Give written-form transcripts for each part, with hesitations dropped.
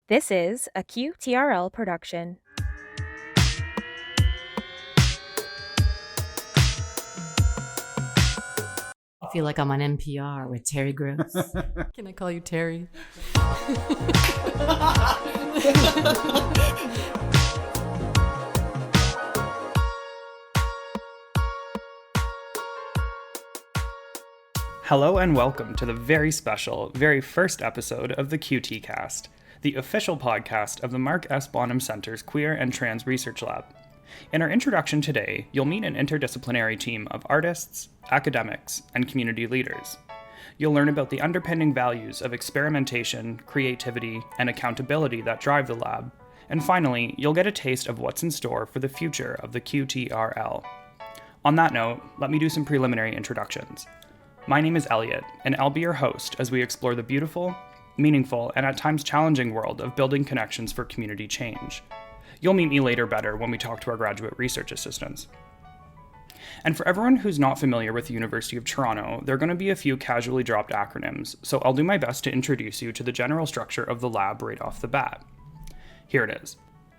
This is a QTRL production. I feel like I'm on NPR with Terry Gross. Can I call you Terry? Hello and welcome to the very special, very first episode of the Qtcast, the official podcast of the Mark S. Bonham Center's Queer and Trans Research Lab. In our introduction today, you'll meet an interdisciplinary team of artists, academics, and community leaders. You'll learn about the underpinning values of experimentation, creativity, and accountability that drive the lab. And finally, you'll get a taste of what's in store for the future of the QTRL. On that note, let me do some preliminary introductions. My name is Elliot, and I'll be your host as we explore the beautiful, meaningful, and at times challenging world of building connections for community change. You'll meet me later better when we talk to our graduate research assistants. And for everyone who's not familiar with the University of Toronto, there are going to be a few casually dropped acronyms, so I'll do my best to introduce you to the general structure of the lab right off the bat. Here it is.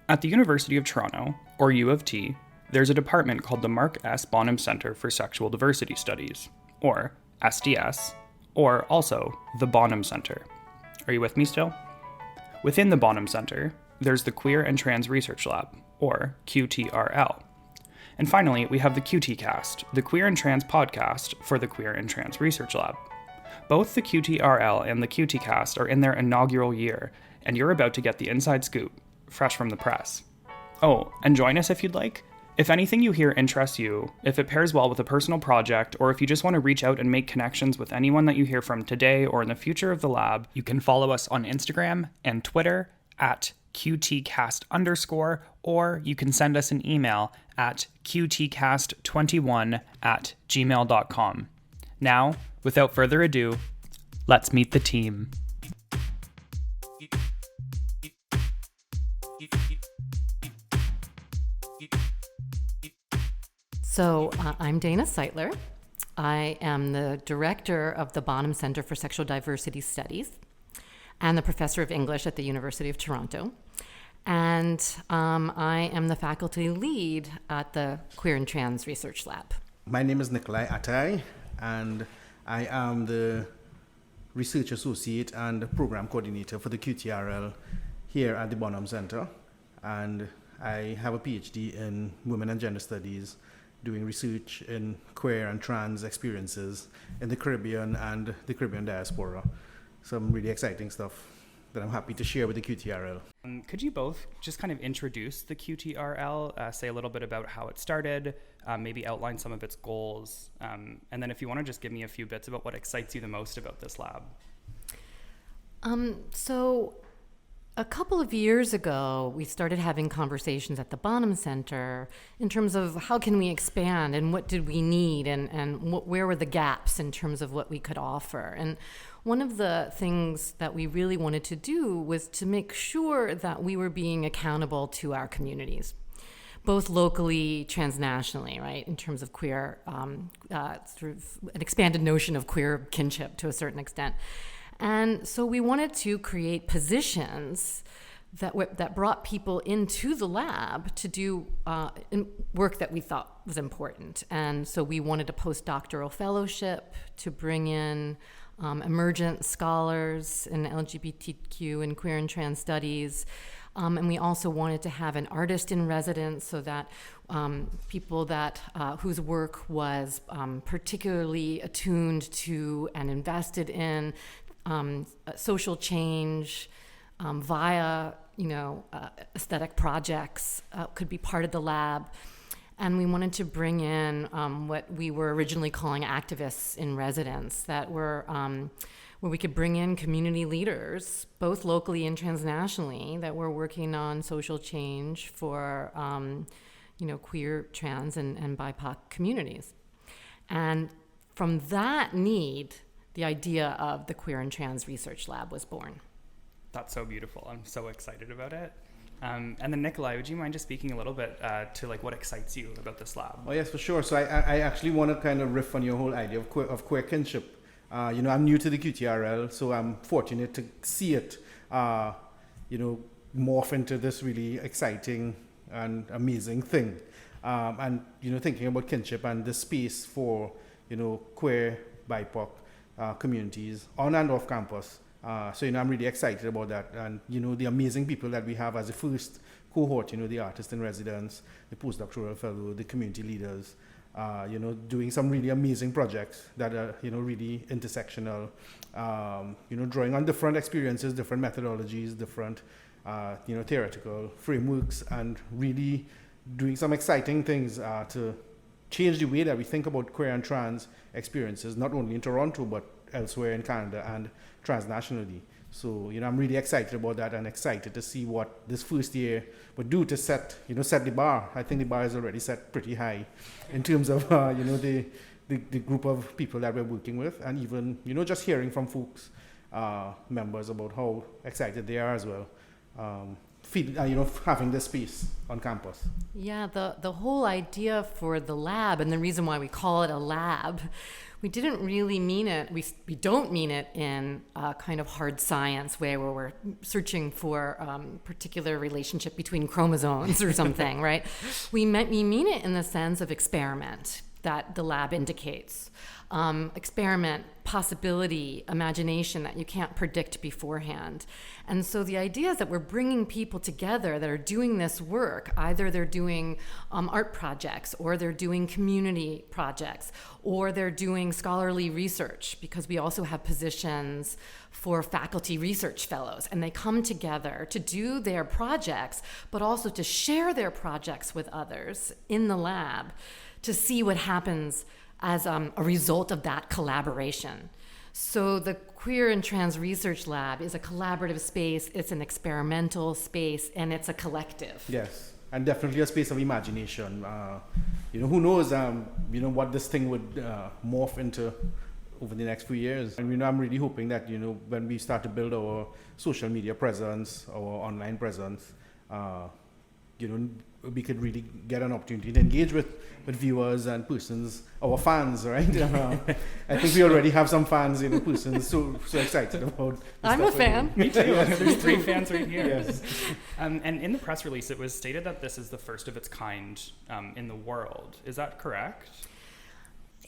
At the University of Toronto, or U of T, there's a department called the Mark S. Bonham Center for Sexual Diversity Studies, or SDS, or also the Bonham Center. Are you with me still? Within the Bonham Center, there's the Queer and Trans Research Lab, or QTRL. And finally, we have the Qtcast, the Queer and Trans podcast for the Queer and Trans Research Lab. Both the QTRL and the Qtcast are in their inaugural year, and you're about to get the inside scoop, fresh from the press. Oh, and join us if you'd like. If anything you hear interests you, if it pairs well with a personal project, or if you just want to reach out and make connections with anyone that you hear from today or in the future of the lab, you can follow us on Instagram and Twitter at QTcast_, or you can send us an email at qtcast21@gmail.com. Now, without further ado, let's meet the team. So I'm Dana Seitler. I am the director of the Bonham Center for Sexual Diversity Studies and the professor of English at the University of Toronto. And I am the faculty lead at the Queer and Trans Research Lab. My name is Nikolai Attai, and I am the research associate and program coordinator for the QTRL here at the Bonham Center. And I have a PhD in women and gender studies, doing research in queer and trans experiences in the Caribbean and the Caribbean diaspora. Some really exciting stuff that I'm happy to share with the QTRL. Could you both just kind of introduce the QTRL, say a little bit about how it started, maybe outline some of its goals, and then if you want to just give me a few bits about what excites you the most about this lab. So a couple of years ago, we started having conversations at the Bonham Center in terms of how can we expand and what did we need and where were the gaps in terms of what we could offer. And one of the things that we really wanted to do was to make sure that we were being accountable to our communities, both locally, transnationally, right, in terms of queer, sort of an expanded notion of queer kinship to a certain extent. And so we wanted to create positions that brought people into the lab to do work that we thought was important. And so we wanted a postdoctoral fellowship to bring in emergent scholars in LGBTQ and queer and trans studies. And we also wanted to have an artist in residence so that people that whose work was particularly attuned to and invested in social change via, aesthetic projects could be part of the lab. And we wanted to bring in what we were originally calling activists in residence, that were where we could bring in community leaders, both locally and transnationally, that were working on social change for queer, trans, and BIPOC communities. And from that need, the idea of the Queer and Trans Research Lab was born. That's so beautiful. I'm so excited about it. And then Nikolai, would you mind just speaking a little bit to what excites you about this lab? Oh yes, for sure. So I actually want to kind of riff on your whole idea of queer kinship. I'm new to the QTRL, so I'm fortunate to see it morph into this really exciting and amazing thing. And thinking about kinship and the space for queer, BIPOC communities on and off campus. So I'm really excited about that, and the amazing people that we have as the first cohort. The artists in residence, the postdoctoral fellow, the community leaders. Doing some really amazing projects that are really intersectional. Drawing on different experiences, different methodologies, different theoretical frameworks, and really doing some exciting things to change the way that we think about queer and trans experiences, not only in Toronto, but elsewhere in Canada and transnationally. So, I'm really excited about that, and excited to see what this first year would do to set the bar. I think the bar is already set pretty high in terms of, the group of people that we're working with, and even, just hearing from folks, members, about how excited they are as well. Having this space on campus. Yeah, the whole idea for the lab, and the reason why we call it a lab, we didn't really mean it. We don't mean it in a kind of hard science way where we're searching for particular relationship between chromosomes or something, right? We mean it in the sense of experiment that the lab indicates. Experiment, possibility, imagination that you can't predict beforehand. And so the idea is that we're bringing people together that are doing this work. Either they're doing art projects, or they're doing community projects, or they're doing scholarly research, because we also have positions for faculty research fellows. And they come together to do their projects, but also to share their projects with others in the lab to see what happens as a result of that collaboration. So the Queer and Trans Research Lab is a collaborative space, it's an experimental space, and it's a collective. Yes, and definitely a space of imagination. Who knows, what this thing would morph into over the next few years. And I'm really hoping that, when we start to build our social media presence, our online presence, we could really get an opportunity to engage with viewers and persons, our fans, right? I think we already have some fans, persons so excited about. I'm a fan. Me too. There's 3 fans right here. Yes. And in the press release, it was stated that this is the first of its kind in the world. Is that correct?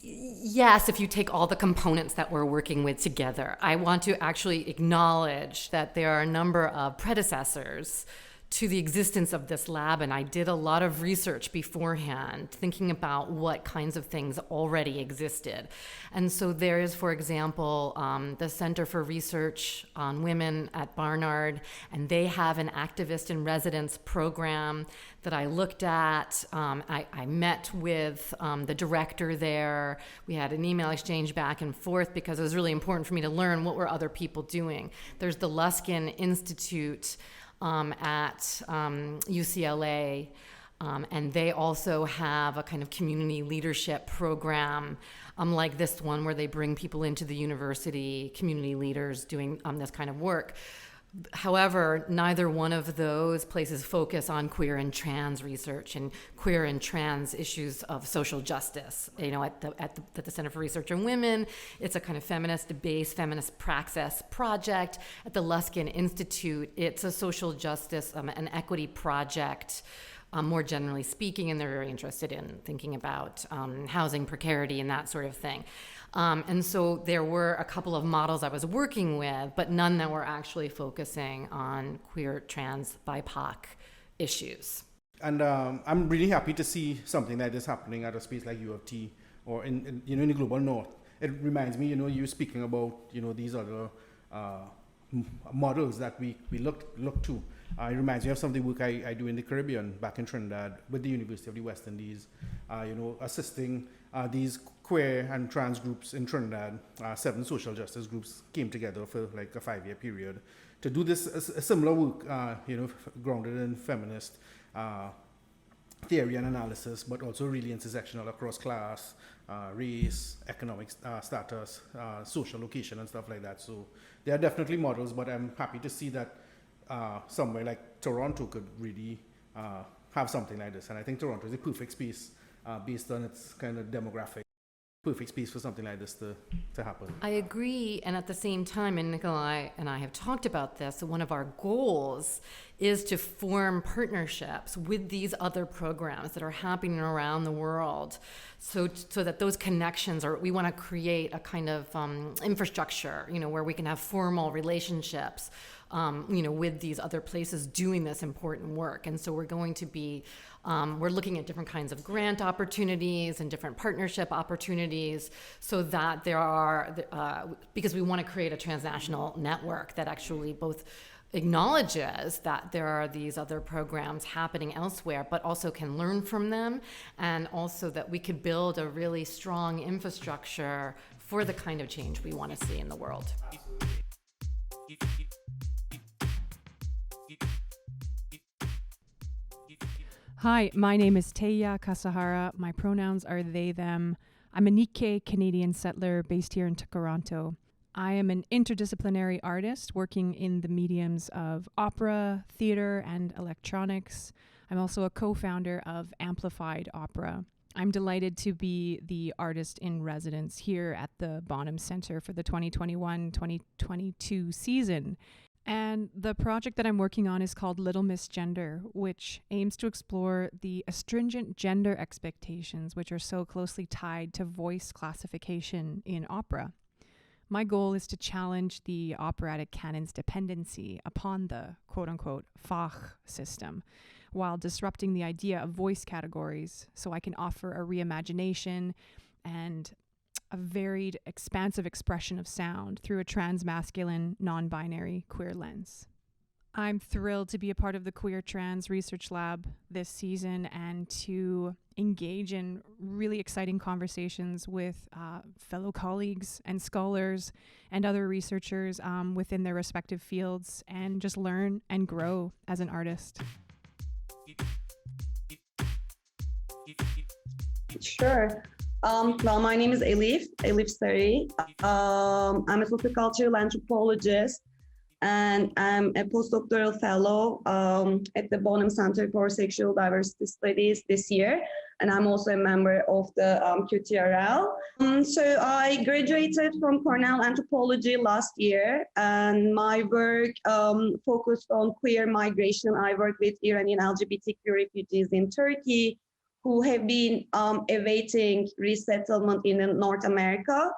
Yes, if you take all the components that we're working with together. I want to actually acknowledge that there are a number of predecessors to the existence of this lab, and I did a lot of research beforehand, thinking about what kinds of things already existed. And so there is, for example, the Center for Research on Women at Barnard, and they have an activist in residence program that I looked at. I met with the director there. We had an email exchange back and forth because it was really important for me to learn what were other people doing. There's the Luskin Institute at UCLA, and they also have a kind of community leadership program like this one, where they bring people into the university, community leaders doing this kind of work. However, neither one of those places focus on queer and trans research and queer and trans issues of social justice. At the Center for Research on Women, it's a kind of feminist-based, feminist praxis project. At the Luskin Institute, it's a social justice and equity project, more generally speaking, and they're very interested in thinking about housing precarity and that sort of thing. And so there were a couple of models I was working with, but none that were actually focusing on queer, trans, BIPOC issues. And I'm really happy to see something like this happening at a space like U of T, or in the global north. It reminds me, you speaking about these other models that we look to. It reminds me of some of the work I do in the Caribbean, back in Trinidad, with the University of the West Indies, assisting these queer and trans groups in Trinidad. 7 social justice groups came together for like a 5-year period to do this a similar work, grounded in feminist theory and analysis, but also really intersectional across class, race, economic status, social location, and stuff like that. So there are definitely models, but I'm happy to see that somewhere like Toronto could really have something like this. And I think Toronto is a perfect space based on its kind of demographic perfect space for something like this to happen. I agree. And at the same time, and Nikolai and I have talked about this, one of our goals is to form partnerships with these other programs that are happening around the world, so that those connections are, we want to create a kind of infrastructure, where we can have formal relationships, with these other places doing this important work. And so we're going to be, we're looking at different kinds of grant opportunities and different partnership opportunities, so that there are, because we want to create a transnational network that actually both acknowledges that there are these other programs happening elsewhere, but also can learn from them, and also that we could build a really strong infrastructure for the kind of change we want to see in the world. Hi, my name is Teiya Kasahara. My pronouns are they, them. I'm a Nikkei Canadian settler based here in Toronto. I am an interdisciplinary artist working in the mediums of opera, theater, and electronics. I'm also a co-founder of Amplified Opera. I'm delighted to be the artist in residence here at the Bonham Center for the 2021-2022 season. And the project that I'm working on is called Little Miss Gender, which aims to explore the astringent gender expectations which are so closely tied to voice classification in opera. My goal is to challenge the operatic canon's dependency upon the quote-unquote Fach system, while disrupting the idea of voice categories, so I can offer a reimagination and a varied, expansive expression of sound through a transmasculine, non-binary queer lens. I'm thrilled to be a part of the Queer Trans Research Lab this season and to engage in really exciting conversations with fellow colleagues and scholars and other researchers within their respective fields, and just learn and grow as an artist. Sure. Well, my name is Elif Sari. I'm a sociocultural anthropologist, and I'm a postdoctoral fellow at the Bonham Center for Sexual Diversity Studies this year, and I'm also a member of the QTRL. So I graduated from Cornell Anthropology last year, and my work focused on queer migration. I work with Iranian LGBTQ refugees in Turkey who have been awaiting resettlement in North America.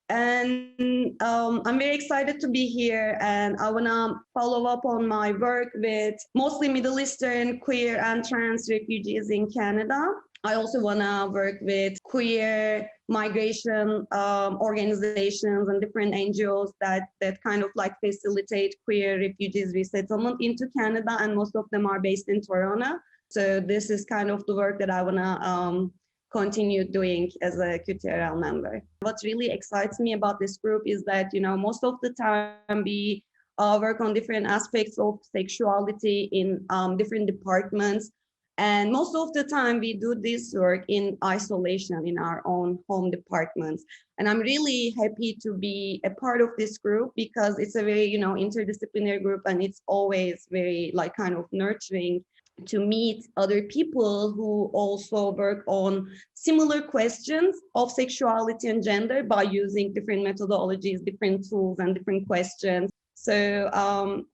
And I'm very excited to be here, and I want to follow up on my work with mostly Middle Eastern queer and trans refugees in Canada. I also want to work with queer migration organizations and different NGOs that kind of like facilitate queer refugees resettlement into Canada, and most of them are based in Toronto. So this is kind of the work that I want to continue doing as a QTRL member. What really excites me about this group is that, most of the time we work on different aspects of sexuality in different departments. And most of the time we do this work in isolation in our own home departments. And I'm really happy to be a part of this group because it's a very, interdisciplinary group, and it's always very kind of nurturing to meet other people who also work on similar questions of sexuality and gender by using different methodologies, different tools, and different questions. So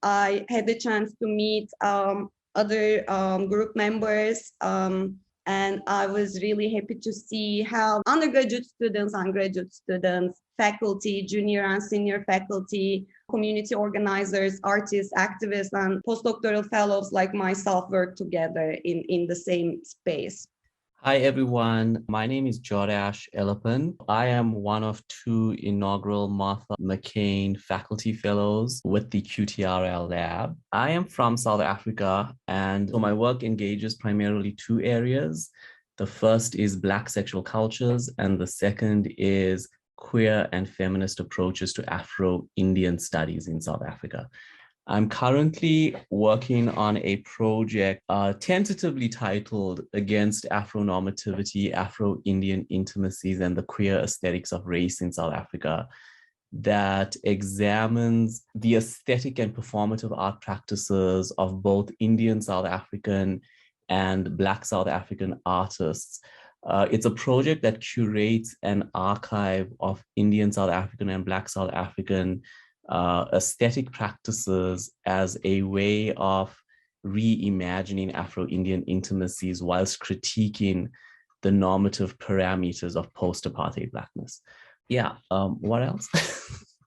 I had the chance to meet other group members, and I was really happy to see how undergraduate students, faculty, junior and senior faculty, community organizers, artists, activists, and postdoctoral fellows like myself work together in the same space. Hi, everyone. My name is Jordash Elepan. I am one of two inaugural Martha McCain faculty fellows with the QTRL lab. I am from South Africa, and so my work engages primarily two areas. The first is Black sexual cultures, and the second is queer and feminist approaches to Afro-Indian studies in South Africa. I'm currently working on a project tentatively titled Against Afronormativity, Afro-Indian Intimacies, and the Queer Aesthetics of Race in South Africa, that examines the aesthetic and performative art practices of both Indian South African and Black South African artists It's a project that curates an archive of Indian South African and Black South African aesthetic practices as a way of reimagining Afro-Indian intimacies whilst critiquing the normative parameters of post-apartheid Blackness. Yeah, what else?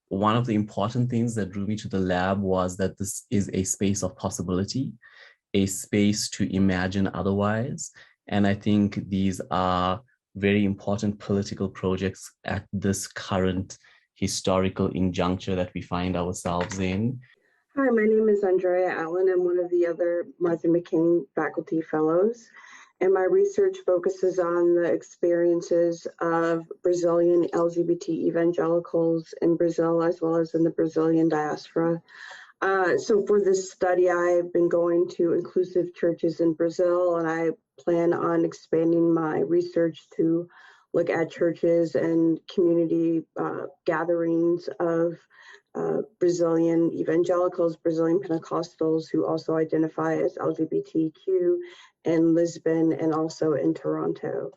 One of the important things that drew me to the lab was that this is a space of possibility, a space to imagine otherwise. And I think these are very important political projects at this current historical injuncture that we find ourselves in. Hi, my name is Andrea Allen. I'm one of the other Martha McCain faculty fellows, and my research focuses on the experiences of Brazilian LGBT evangelicals in Brazil, as well as in the Brazilian diaspora. So for this study, I've been going to inclusive churches in Brazil, and I plan on expanding my research to look at churches and community gatherings of Brazilian evangelicals, Brazilian Pentecostals who also identify as LGBTQ in Lisbon and also in Toronto.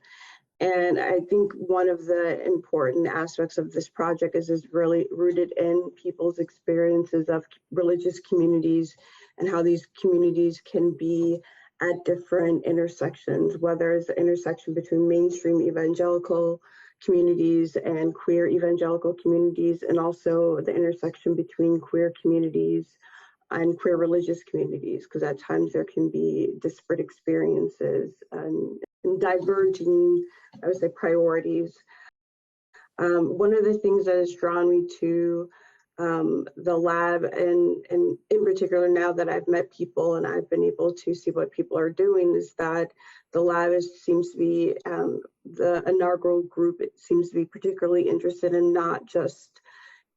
And I think one of the important aspects of this project is really rooted in people's experiences of religious communities and how these communities can be at different intersections, whether it's the intersection between mainstream evangelical communities and queer evangelical communities, and also the intersection between queer communities and queer religious communities, because at times there can be disparate experiences and diverging, I would say, priorities. One of the things that has drawn me to the lab, and in particular now that I've met people and I've been able to see what people are doing, is that the lab seems to be, the inaugural group, it seems to be particularly interested in not just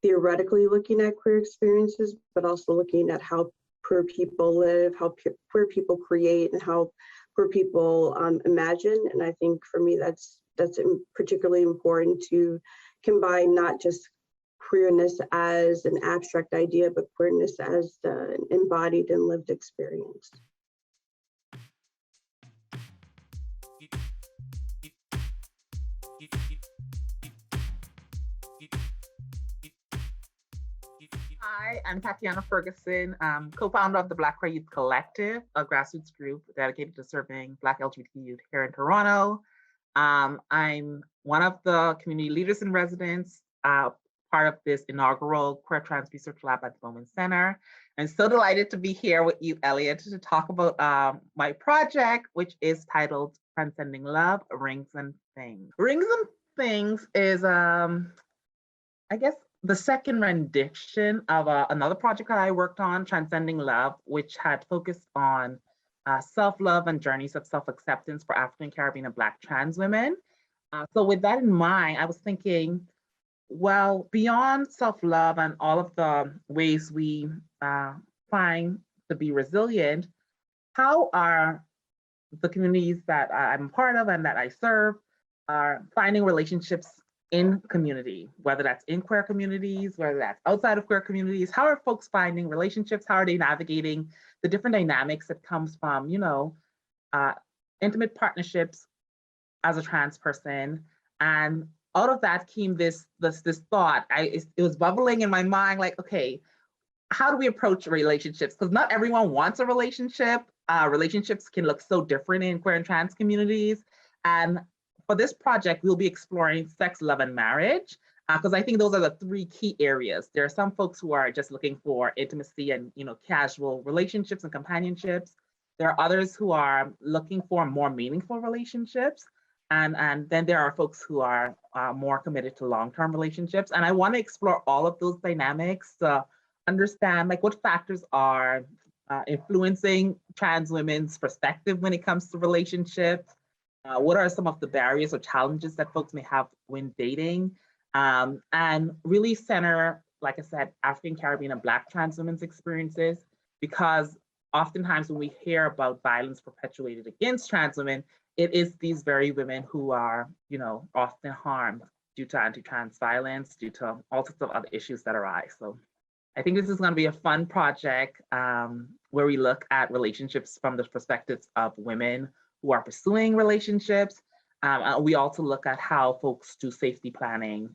theoretically looking at queer experiences, but also looking at how queer people live, how queer people create, and how queer people imagine. And I think for me, that's particularly important to combine not just queerness as an abstract idea, but queerness as an embodied and lived experience. Hi, I'm Tatiana Ferguson, co-founder of the Black Queer Youth Collective, a grassroots group dedicated to serving Black LGBT youth here in Toronto. I'm one of the community leaders in residence, part of this inaugural Queer Trans Research Lab at the Bowman Center. I'm so delighted to be here with you, Elliot, to talk about my project, which is titled Transcending Love, Rings and Things. Rings and Things is, I guess, the second rendition of another project that I worked on, Transcending Love, which had focused on self-love and journeys of self-acceptance for African, Caribbean, and Black trans women. So with that in mind, I was thinking, well, beyond self-love and all of the ways we find to be resilient, how are the communities that I'm part of and that I serve are finding relationships in community, whether that's in queer communities, whether that's outside of queer communities? How are folks finding relationships? How are they navigating the different dynamics that comes from, intimate partnerships as a trans person? And out of that came this thought. It was bubbling in my mind, like, okay, how do we approach relationships? Because not everyone wants a relationship. Relationships can look so different in queer and trans communities. And for this project, we'll be exploring sex, love, and marriage, because I think those are the three key areas. There are some folks who are just looking for intimacy and casual relationships and companionships. There are others who are looking for more meaningful relationships. And then there are folks who are more committed to long-term relationships. And I want to explore all of those dynamics to understand like what factors are influencing trans women's perspective when it comes to relationships. What are some of the barriers or challenges that folks may have when dating? And really center, like I said, African, Caribbean, and Black trans women's experiences, because oftentimes when we hear about violence perpetuated against trans women, it is these very women who are, often harmed due to anti-trans violence, due to all sorts of other issues that arise. So I think this is going to be a fun project where we look at relationships from the perspectives of women who are pursuing relationships, We also look at how folks do safety planning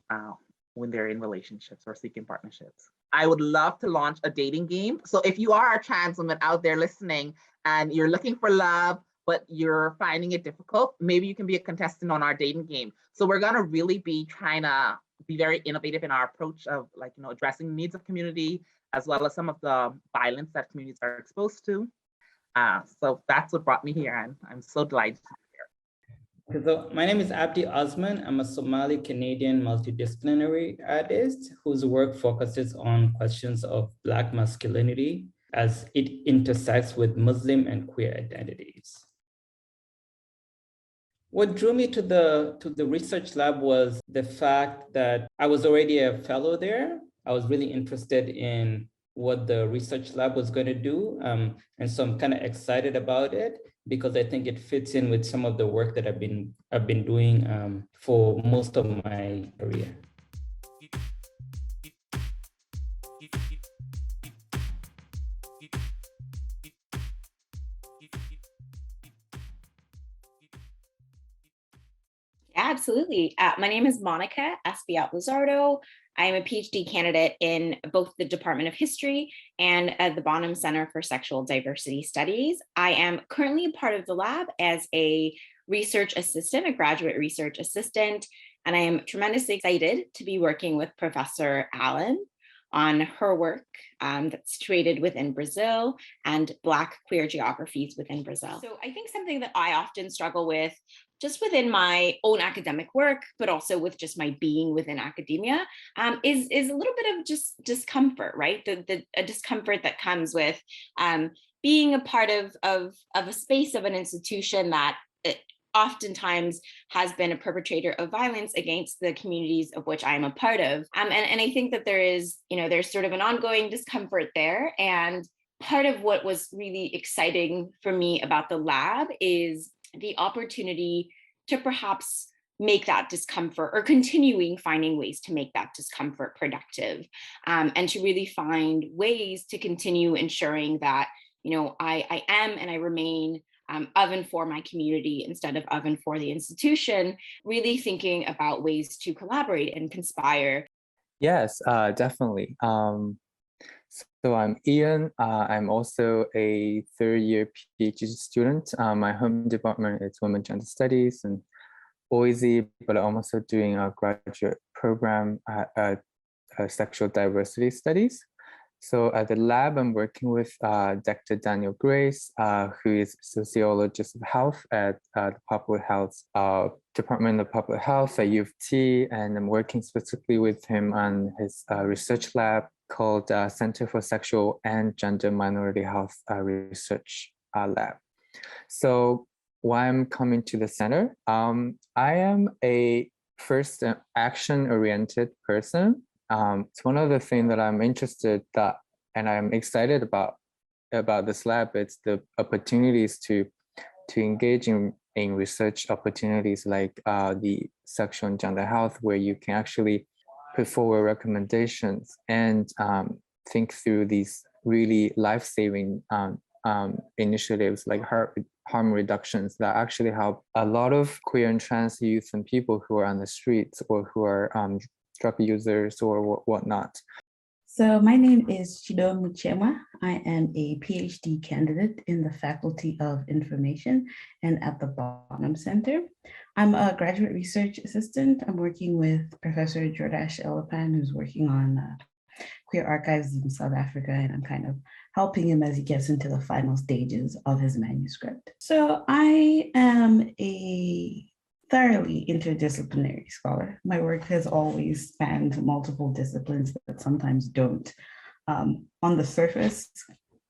when they're in relationships or seeking partnerships. I would love to launch a dating game. So if you are a trans woman out there listening and you're looking for love, but you're finding it difficult, maybe you can be a contestant on our dating game. So we're gonna really be trying to be very innovative in our approach of addressing the needs of community, as well as some of the violence that communities are exposed to. So that's what brought me here, and I'm so delighted. So my name is Abdi Osman. I'm a Somali Canadian multidisciplinary artist whose work focuses on questions of Black masculinity as it intersects with Muslim and queer identities. What drew me to the research lab was the fact that I was already a fellow there. I was really interested in what the research lab was going to do. And so I'm kind of excited about it because I think it fits in with some of the work that I've been doing for most of my career. Absolutely. My name is Monica Espiat Luzardo. I am a PhD candidate in both the Department of History and at the Bonham Center for Sexual Diversity Studies. I am currently part of the lab as a research assistant, a graduate research assistant, and I am tremendously excited to be working with Professor Allen on her work that's situated within Brazil and Black queer geographies within Brazil. So I think something that I often struggle with just within my own academic work, but also with just my being within academia, is a little bit of just discomfort, right? A discomfort that comes with being a part of a space of an institution that oftentimes has been a perpetrator of violence against the communities of which I am a part of. And I think that there's sort of an ongoing discomfort there. And part of what was really exciting for me about the lab is the opportunity to perhaps make that discomfort or continuing finding ways to make that discomfort productive, and to really find ways to continue ensuring that, I am and I remain of and for my community instead of and for the institution, really thinking about ways to collaborate and conspire. Yes, definitely. So I'm Ian. I'm also a third-year PhD student. My home department is Women Gender Studies in Boise, but I'm also doing a graduate program at Sexual Diversity Studies. So at the lab, I'm working with Dr. Daniel Grace, who is sociologist of health at the Public Health Department of Public Health at U of T, and I'm working specifically with him on his research lab called Center for Sexual and Gender Minority Health Research Lab. So why I'm coming to the center, I am a first action-oriented person. It's one of the things that I'm interested and I'm excited about this lab. It's the opportunities to engage in research opportunities like the sexual and gender health, where you can actually put forward recommendations and think through these really life-saving initiatives like harm reductions that actually help a lot of queer and trans youth and people who are on the streets or who are drug users or whatnot. So my name is Chido Muchema. I am a PhD candidate in the Faculty of Information and at the Bonham Center. I'm a graduate research assistant. I'm working with Professor Jordash Elepan, who's working on queer archives in South Africa, and I'm kind of helping him as he gets into the final stages of his manuscript. So I am a thoroughly interdisciplinary scholar. My work has always spanned multiple disciplines that sometimes don't, on the surface,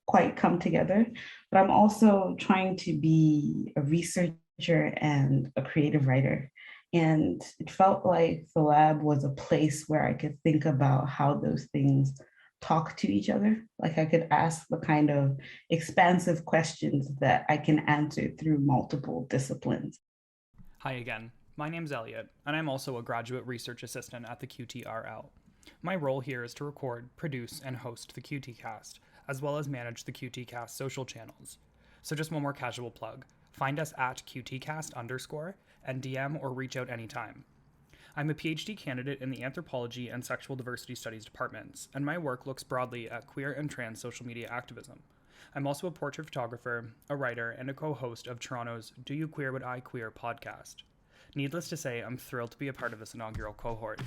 quite come together. But I'm also trying to be a researcher and a creative writer. And it felt like the lab was a place where I could think about how those things talk to each other. Like I could ask the kind of expansive questions that I can answer through multiple disciplines. Hi again, my name's Elliot, and I'm also a graduate research assistant at the QTRL. My role here is to record, produce, and host the Qtcast, as well as manage the Qtcast social channels. So just one more casual plug. Find us at Qtcast_ and DM or reach out anytime. I'm a PhD candidate in the Anthropology and Sexual Diversity Studies departments, and my work looks broadly at queer and trans social media activism. I'm also a portrait photographer, a writer, and a co-host of Toronto's Do You Queer What I Queer podcast. Needless to say, I'm thrilled to be a part of this inaugural cohort.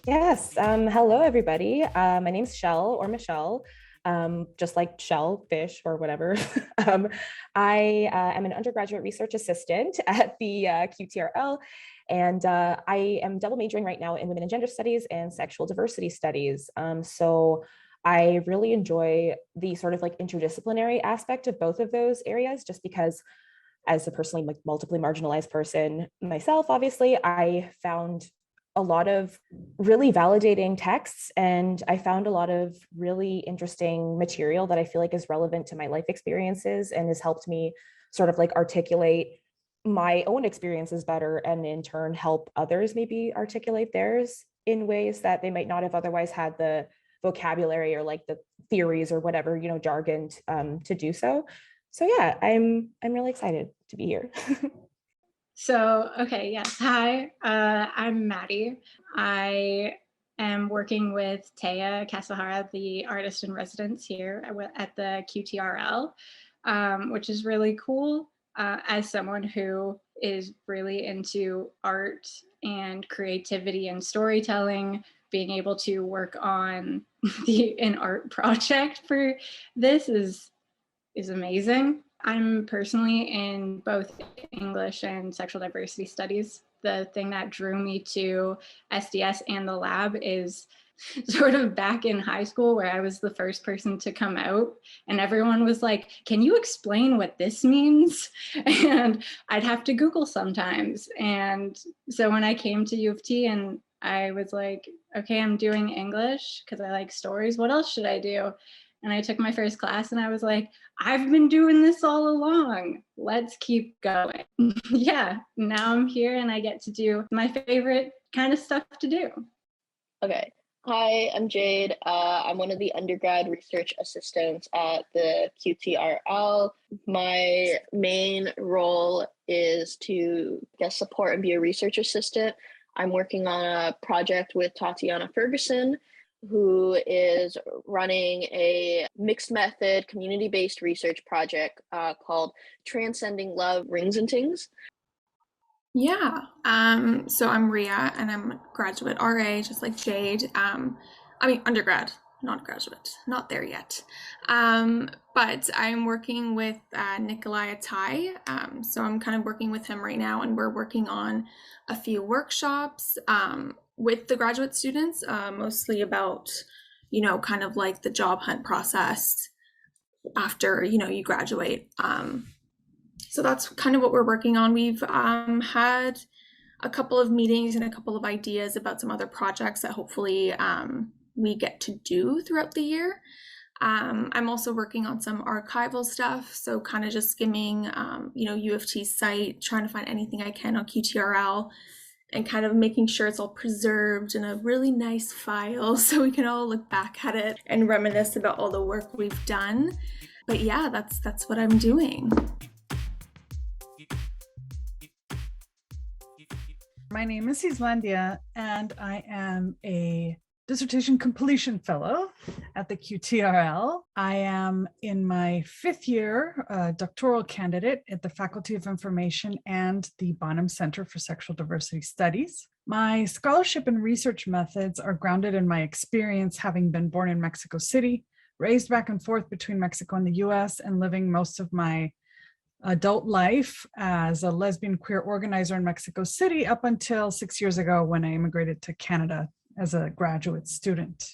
Yes. Hello, everybody. My name's Shell or Michelle, just like shell, fish, or whatever. I am an undergraduate research assistant at the QTRL, and I am double majoring right now in women and gender studies and sexual diversity studies. So I really enjoy the sort of like interdisciplinary aspect of both of those areas, just because as a personally like multiply marginalized person myself, obviously, I found a lot of really validating texts, and I found a lot of really interesting material that I feel like is relevant to my life experiences and has helped me sort of like articulate my own experiences better, and in turn help others maybe articulate theirs in ways that they might not have otherwise had the vocabulary or like the theories or whatever, you know, jargon to do so. So yeah, I'm really excited to be here. Okay, yes. Hi, I'm Maddie. I am working with Taya Kasahara, the artist in residence here at the QTRL, which is really cool. As someone who is really into art and creativity and storytelling, being able to work on an art project for this is amazing. I'm personally in both English and sexual diversity studies. The thing that drew me to SDS and the lab is sort of back in high school where I was the first person to come out and everyone was like, can you explain what this means? And I'd have to Google sometimes. And so when I came to U of T and I was like, okay, I'm doing English because I like stories. What else should I do? And I took my first class and I was like, I've been doing this all along. Let's keep going. Yeah, now I'm here and I get to do my favorite kind of stuff to do. Okay. Hi, I'm Jade. I'm one of the undergrad research assistants at the QTRL. My main role is to support and be a research assistant. I'm working on a project with Tatiana Ferguson, who is running a mixed method community-based research project called Transcending Love Rings and Tings. Yeah, so I'm Ria and I'm a graduate RA, just like Jade. Undergrad, not graduate, not there yet. But I'm working with Nikolai Atai. So I'm kind of working with him right now and we're working on a few workshops with the graduate students, mostly about, kind of like the job hunt process after, you graduate. So that's kind of what we're working on. We've had a couple of meetings and a couple of ideas about some other projects that hopefully we get to do throughout the year. I'm also working on some archival stuff, so kind of just skimming, U of T's site, trying to find anything I can on QTRL, and kind of making sure it's all preserved in a really nice file so we can all look back at it and reminisce about all the work we've done. But yeah, that's what I'm doing. My name is Islandia, and I am a dissertation completion fellow at the QTRL. I am in my 5th year doctoral candidate at the Faculty of Information and the Bonham Center for Sexual Diversity Studies. My scholarship and research methods are grounded in my experience having been born in Mexico City, raised back and forth between Mexico and the US, and living most of my adult life as a lesbian queer organizer in Mexico City up until 6 years ago when I immigrated to Canada as a graduate student.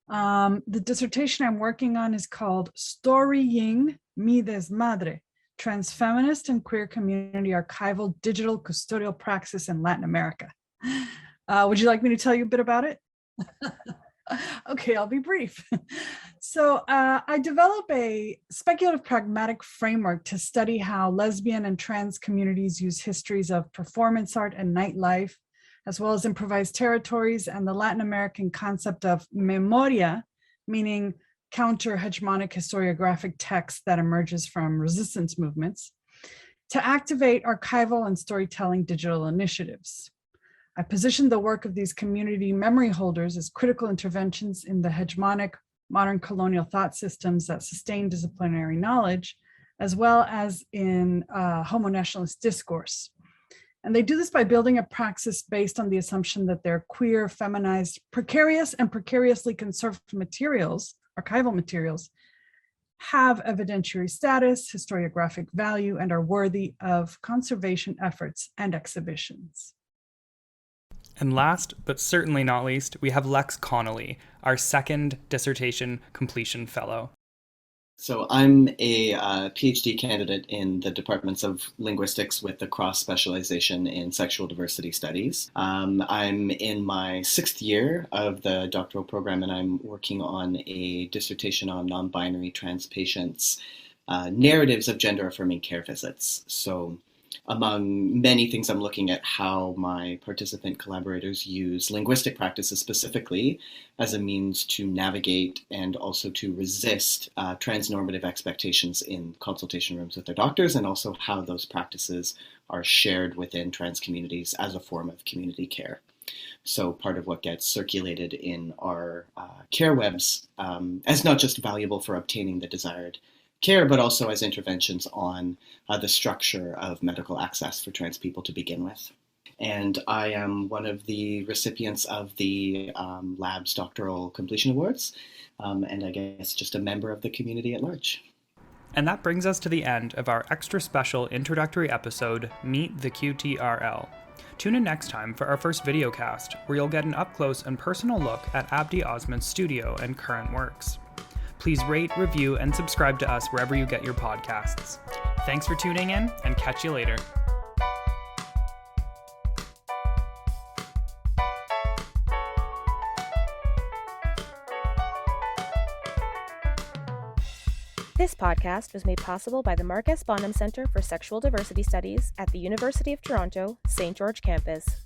The dissertation I'm working on is called Storying Mi Desmadre, Transfeminist and Queer Community Archival Digital Custodial Praxis in Latin America. Would you like me to tell you a bit about it? Okay, I'll be brief. So I develop a speculative pragmatic framework to study how lesbian and trans communities use histories of performance art and nightlife as well as improvised territories and the Latin American concept of memoria, meaning counter-hegemonic historiographic text that emerges from resistance movements, to activate archival and storytelling digital initiatives. I positioned the work of these community memory holders as critical interventions in the hegemonic modern colonial thought systems that sustain disciplinary knowledge, as well as in homo-nationalist discourse. And they do this by building a praxis based on the assumption that their queer, feminized, precarious, and precariously conserved materials, archival materials, have evidentiary status, historiographic value, and are worthy of conservation efforts and exhibitions. And last, but certainly not least, we have Lex Connolly, our second dissertation completion fellow. So I'm a PhD candidate in the departments of linguistics with a cross-specialization in sexual diversity studies. I'm in my 6th year of the doctoral program, and I'm working on a dissertation on non-binary trans patients' narratives of gender-affirming care visits. So among many things, I'm looking at how my participant collaborators use linguistic practices specifically as a means to navigate and also to resist transnormative expectations in consultation rooms with their doctors, and also how those practices are shared within trans communities as a form of community care. So part of what gets circulated in our care webs as not just valuable for obtaining the desired care, but also as interventions on the structure of medical access for trans people to begin with. And I am one of the recipients of the lab's doctoral completion awards, and I guess just a member of the community at large. And that brings us to the end of our extra special introductory episode, Meet the QTRL. Tune in next time for our first video cast, where you'll get an up-close and personal look at Abdi Osman's studio and current works. Please rate, review, and subscribe to us wherever you get your podcasts. Thanks for tuning in, and catch you later. This podcast was made possible by the Mark S. Bonham Center for Sexual Diversity Studies at the University of Toronto, St. George Campus.